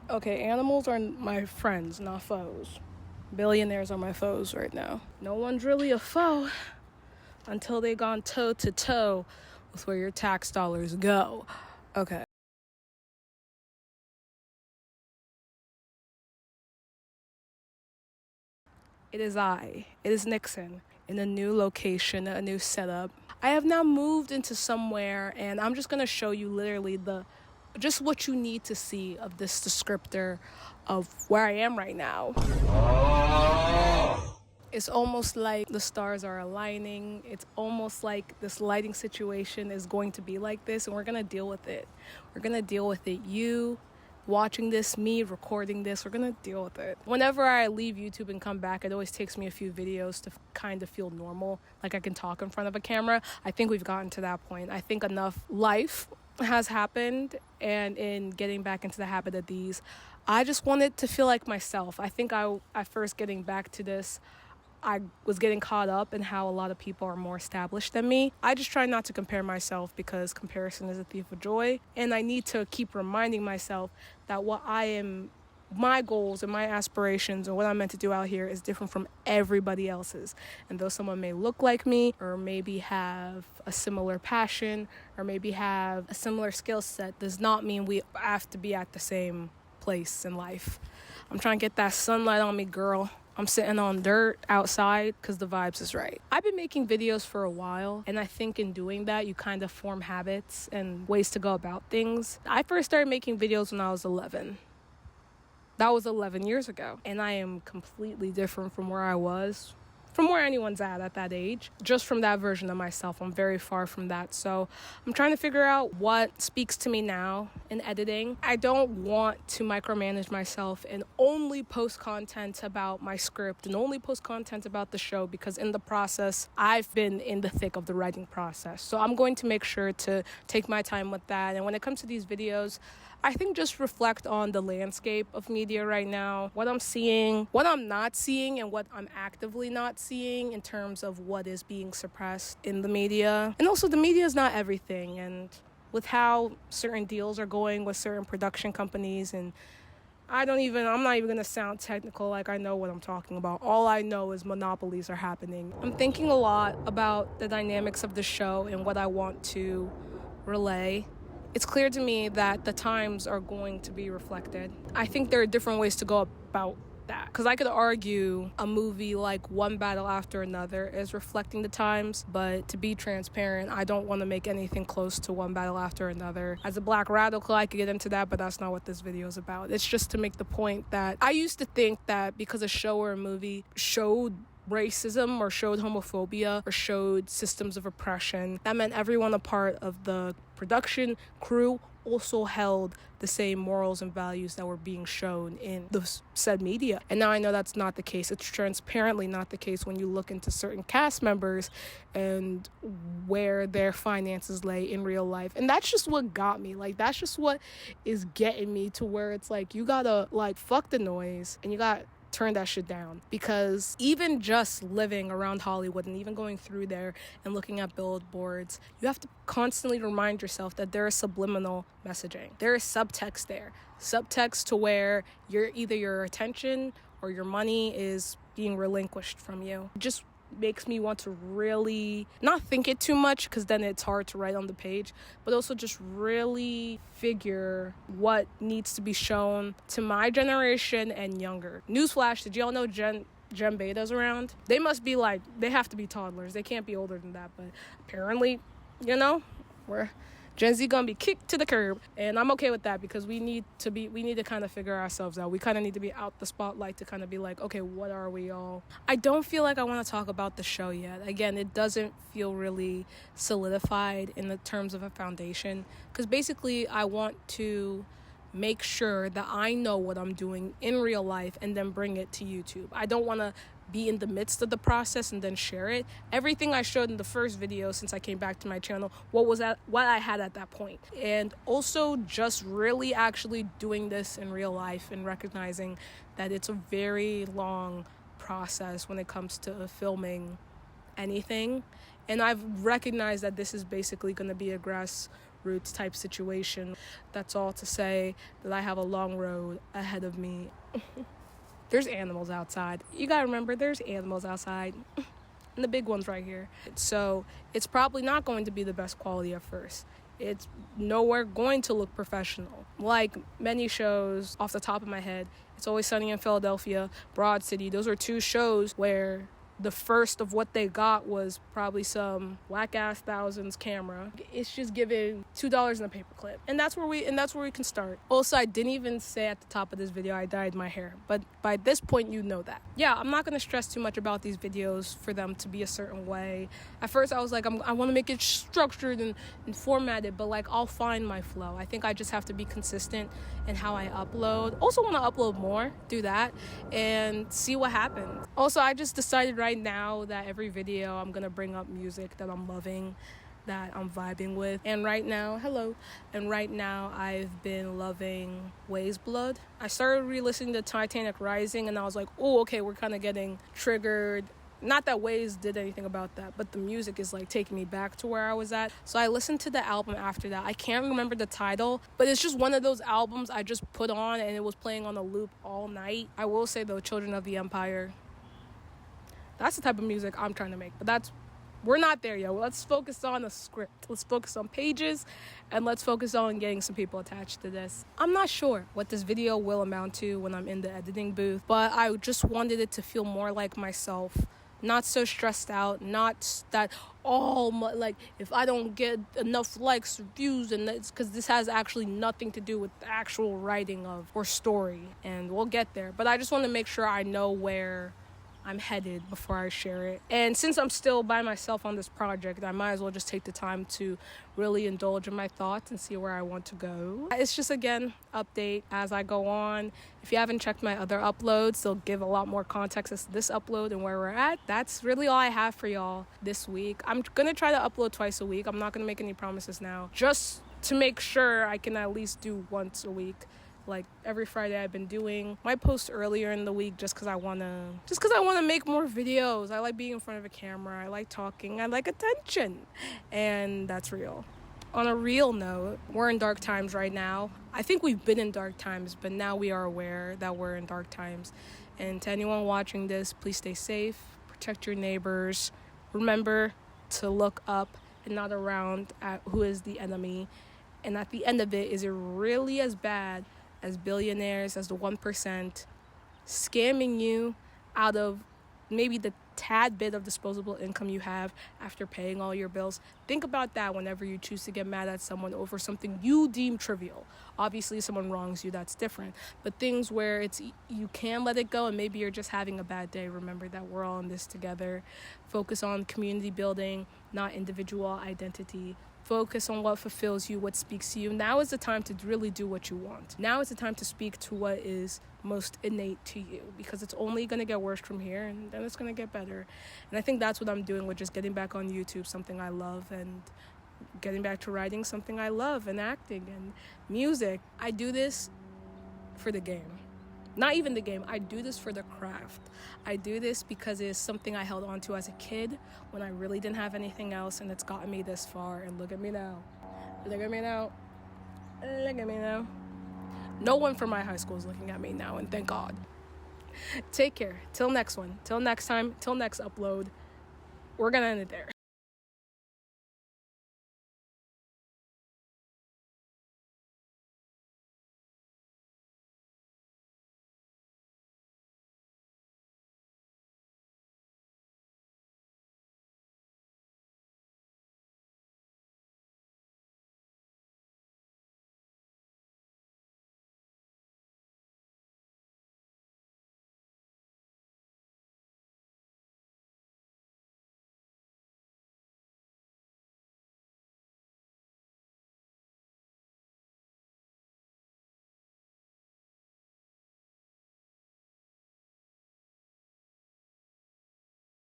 Okay, animals are my friends, not foes. Billionaires are my foes right now. No one's really a foe until they gone toe to toe with where your tax dollars go. Okay. It is Nixon, in a new location, a new setup. I have now moved into somewhere, and I'm just going to show you literally just what you need to see of this descriptor of where I am right now. It's almost like the stars are aligning. It's almost like this lighting situation is going to be like this, and we're going to deal with it. We're going to deal with it. You watching this, me recording this, we're going to deal with it. Whenever I leave YouTube and come back, it always takes me a few videos to kind of feel normal, like I can talk in front of a camera. I think we've gotten to that point. I think enough life has happened, and in getting back into the habit of these, I just wanted to feel like myself. I think at first getting back to this, I was getting caught up in how a lot of people are more established than me. I just try not to compare myself because comparison is a thief of joy. And I need to keep reminding myself that my goals and my aspirations and what I'm meant to do out here is different from everybody else's. And though someone may look like me or maybe have a similar passion or maybe have a similar skill set, does not mean we have to be at the same place in life. I'm trying to get that sunlight on me, girl. I'm sitting on dirt outside because the vibes is right. I've been making videos for a while, and I think in doing that, you kind of form habits and ways to go about things. I first started making videos when I was 11. That was 11 years ago, and I am completely different from where I was, from where anyone's at that age. Just from that version of myself, I'm very far from that. So I'm trying to figure out what speaks to me now in editing. I don't want to micromanage myself and only post content about my script and only post content about the show, because in the process, I've been in the thick of the writing process. So I'm going to make sure to take my time with that. And when it comes to these videos, I think just reflect on the landscape of media right now, what I'm seeing, what I'm not seeing, and what I'm actively not seeing in terms of what is being suppressed in the media. And also, the media is not everything. And with how certain deals are going with certain production companies, and I'm not even going to sound technical, like I know what I'm talking about. All I know is monopolies are happening. I'm thinking a lot about the dynamics of the show and what I want to relay. It's clear to me that the times are going to be reflected. I think there are different ways to go about that, because I could argue a movie like One Battle After Another is reflecting the times, but to be transparent, I don't want to make anything close to One Battle After Another. As a black radical, I could get into that, but that's not what this video is about. It's just to make the point that I used to think that because a show or a movie showed racism or showed homophobia or showed systems of oppression, that meant everyone a part of the production crew also held the same morals and values that were being shown in the said media. And now I know that's not the case. It's transparently not the case when you look into certain cast members and where their finances lay in real life. And that's just what got me. Like, that's just what is getting me to where it's like, you gotta fuck the noise and you got turn that shit down. Because even just living around Hollywood and even going through there and looking at billboards, you have to constantly remind yourself that there is subliminal messaging. There is subtext there. Subtext to where either your attention or your money is being relinquished from you. Just makes me want to really not think it too much, because then it's hard to write on the page, but also just really figure what needs to be shown to my generation and younger. Newsflash, did y'all know Gen Beta's around? They must be they have to be toddlers. They can't be older than that, but apparently, we're Gen Z gonna be kicked to the curb, and I'm okay with that, because we need to kind of figure ourselves out. We kind of need to be out the spotlight to kind of be like, okay, what are we all? I don't feel like I want to talk about the show yet. Again, it doesn't feel really solidified in the terms of a foundation, because basically I want to make sure that I know what I'm doing in real life and then bring it to YouTube. I don't want to be in the midst of the process and then share it. Everything I showed in the first video since I came back to my channel, what I had at that point. And also just really actually doing this in real life and recognizing that it's a very long process when it comes to filming anything. And I've recognized that this is basically going to be a roots type situation. That's all to say that I have a long road ahead of me. There's animals outside. You gotta remember, there's animals outside. And the big one's right here. So it's probably not going to be the best quality at first. It's nowhere going to look professional. Like many shows off the top of my head, It's Always Sunny in Philadelphia, Broad City. Those were two shows where the first of what they got was probably some whack-ass thousands camera. It's just giving $2 in a paperclip. And that's where we can start. Also, I didn't even say at the top of this video I dyed my hair. But by this point, you know that. Yeah, I'm not going to stress too much about these videos for them to be a certain way. At first, I was like, I want to make it structured and formatted, but like, I'll find my flow. I think I just have to be consistent in how I upload. Also want to upload more, do that, and see what happens. Also, I just decided right now that every video I'm gonna bring up music that I'm loving, that I'm vibing with. And right now I've been loving Ways Blood. I started re-listening to Titanic Rising and I was like, oh, okay, we're kind of getting triggered. Not that Ways did anything about that, but the music is like taking me back to where I was at. So I listened to the album after that. I can't remember the title, but it's just one of those albums I just put on and it was playing on a loop all night. I will say though, Children of the Empire, that's the type of music I'm trying to make. But we're not there yet. Let's focus on a script. Let's focus on pages, and let's focus on getting some people attached to this. I'm not sure what this video will amount to when I'm in the editing booth, but I just wanted it to feel more like myself. Not so stressed out, not that if I don't get enough likes or views, and it's because this has actually nothing to do with the actual writing of or story, and we'll get there. But I just want to make sure I know where I'm headed before I share it. And since I'm still by myself on this project, I might as well just take the time to really indulge in my thoughts and see where I want to go. It's just, again, update as I go on. If you haven't checked my other uploads, they'll give a lot more context as to this upload and where we're at. That's really all I have for y'all this week. I'm gonna try to upload twice a week. I'm not gonna make any promises now, just to make sure I can at least do once a week. Like every Friday I've been doing my post earlier in the week just because I want to make more videos. I like being in front of a camera. I like talking. I like attention. And that's real. On a real note, we're in dark times right now. I think we've been in dark times, but now we are aware that we're in dark times. And to anyone watching this, please stay safe, protect your neighbors. Remember to look up and not around at who is the enemy. And at the end of it, is it really as bad as billionaires, as the 1%, scamming you out of maybe the tad bit of disposable income you have after paying all your bills? Think about that whenever you choose to get mad at someone over something you deem trivial. Obviously, if someone wrongs you, that's different. But things where you can let it go and maybe you're just having a bad day, remember that we're all in this together. Focus on community building, not individual identity. Focus on what fulfills you, what speaks to you. Now is the time to really do what you want. Now is the time to speak to what is most innate to you, because it's only going to get worse from here and then it's going to get better. And I think that's what I'm doing with just getting back on YouTube, something I love, and getting back to writing, something I love, and acting and music. I do this for the game. Not even the game. I do this for the craft. I do this because it's something I held on to as a kid when I really didn't have anything else, and it's gotten me this far. And look at me now. Look at me now. Look at me now. No one from my high school is looking at me now, and thank God. Take care. Till next one. Till next time. Till next upload. We're gonna end it there.